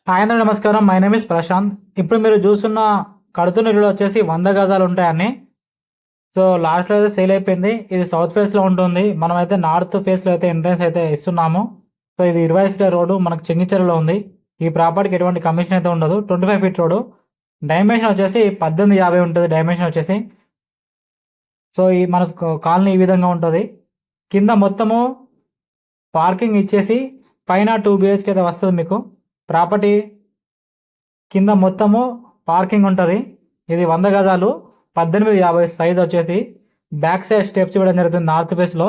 Hi అందరూ నమస్కారం. My name is Prashant. ఇప్పుడు మీరు చూస్తున్న కడుతున్న ఇల్లు వచ్చేసి 100 గజాలు ఉంటాయని. సో లాస్ట్లో అయితే సేల్ అయిపోయింది. ఇది సౌత్ ఫేస్లో ఉంటుంది. మనమైతే నార్త్ ఫేస్లో అయితే ఎంట్రన్స్ అయితే ఇస్తున్నాము. సో ఇది 25 ఫీట్ రోడ్డు మనకు చెంగిచెరులో ఉంది. ఈ ప్రాపర్టీకి ఎటువంటి కమిషన్ అయితే ఉండదు. 25 ఫీట్ రోడ్డు. డైమెన్షన్ వచ్చేసి 1850 ఉంటుంది డైమెన్షన్ వచ్చేసి. సో ఈ మనకు కాలనీ ఈ విధంగా ఉంటుంది. కింద మొత్తము పార్కింగ్ ఇచ్చేసి పైన 2 BHK అయితే వస్తుంది మీకు. ప్రాపర్టీ కింద మొత్తము పార్కింగ్ ఉంటుంది. ఇది 100 గజాలు 1850 సైజ్ వచ్చేసి. బ్యాక్ సైడ్ స్టెప్స్ ఇవ్వడం జరుగుతుంది నార్త్ ఫేస్లో.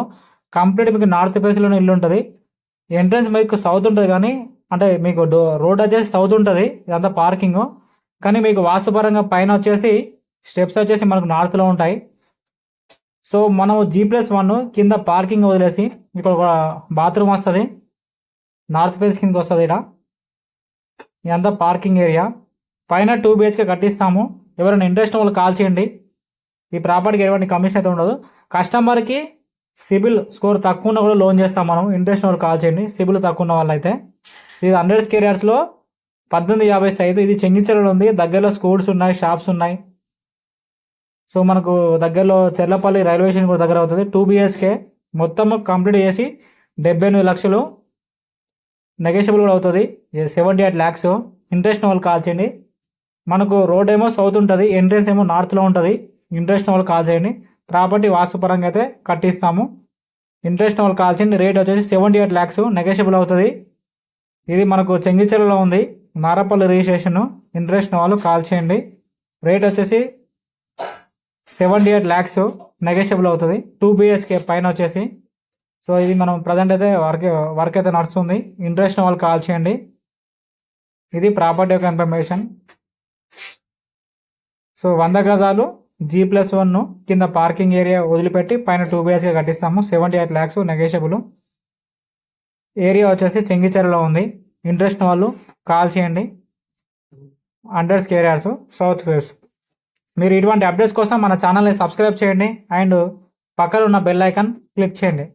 కంప్లీట్ మీకు నార్త్ ఫేస్లోనే ఇల్లు ఉంటుంది. ఎంట్రన్స్ మీకు సౌత్ ఉంటుంది, కానీ అంటే మీకు రోడ్ వచ్చేసి సౌత్ ఉంటుంది. ఇదంతా పార్కింగ్, కానీ మీకు వాస్తుపరంగా పైన వచ్చేసి స్టెప్స్ వచ్చేసి మనకు నార్త్లో ఉంటాయి. సో మనం G+1 కింద పార్కింగ్ వదిలేసి ఇక్కడ ఒక బాత్రూమ్ వస్తుంది. నార్త్ ఫేస్ కిందకి వస్తుంది. ఇక్కడ ఇదంతా పార్కింగ్ ఏరియా. పైన 2 BHK కట్టిస్తాము. ఎవరైనా ఇంట్రెస్ట్ వాళ్ళు కాల్ చేయండి. ఈ ప్రాపర్టీకి ఎటువంటి కమిషన్ అయితే ఉండదు. కస్టమర్కి సిబిల్ స్కోర్ తక్కువ ఉన్న కూడా లోన్ చేస్తాం మనం. ఇంట్రెస్ట్ వాళ్ళు కాల్ చేయండి. సిబిల్ తక్కువ ఉన్న వాళ్ళైతే. ఇది 100 స్క్వేర్ యార్డ్స్లో 1850 సైజు. ఇది చెంగిచెరులో ఉంది. దగ్గరలో స్కూల్స్ ఉన్నాయి, షాప్స్ ఉన్నాయి. సో మనకు దగ్గరలో చెర్లపల్లి రైల్వే స్టేషన్ కూడా దగ్గర అవుతుంది. 2 BHK మొత్తం కంప్లీట్ చేసి 78 లక్షలు. నెగోషియబుల్ కూడా అవుతుంది. 78 lakhs. ఇంట్రెస్ట్ వాళ్ళు కాల్ చేయండి. మనకు రోడ్ ఏమో సౌత్ ఉంటుంది, ఎంట్రెన్స్ ఏమో నార్త్లో ఉంటుంది. ఇంట్రెస్ట్ వాళ్ళు కాల్ చేయండి. ప్రాపర్టీ వాస్తుపరంగా అయితే కట్టిస్తాము. ఇంట్రెస్ట్ వాళ్ళు కాల్ చేయండి. రేట్ వచ్చేసి 78 lakhs. నెగోషియబుల్ అవుతుంది. ఇది మనకు చెంగిచెరులో ఉంది. నారపల్లి రిజిస్ట్రేషన్. ఇంట్రెస్ట్ వాళ్ళు కాల్ చేయండి. రేట్ వచ్చేసి 78 lakhs. నెగోషియబుల్ అవుతుంది. 2 BHK పైన వచ్చేసి. సో ఇది మనం ప్రజెంట్ అయితే వర్క్ అయితే నడుస్తుంది. ఇంట్రెస్ట్ వాళ్ళు కాల్ చేయండి. ఇది ప్రాపర్టీ యొక్క ఇన్ఫర్మేషన్. సో 100 గజాలు G+1 కింద పార్కింగ్ ఏరియా వదిలిపెట్టి పైన 2 BHK కట్టిస్తాము. 78 lakhs negotiable. ఏరియా వచ్చేసి చెంగిచెరులో ఉంది. ఇంట్రెస్ట్ వాళ్ళు కాల్ చేయండి. 100 స్క్వేర్ యార్డ్స్ సౌత్ ఫేస్. మీరు ఇటువంటి అప్డేట్స్ కోసం మన ఛానల్ని సబ్స్క్రైబ్ చేయండి అండ్ పక్కన ఉన్న బెల్ ఐకాన్ క్లిక్ చేయండి.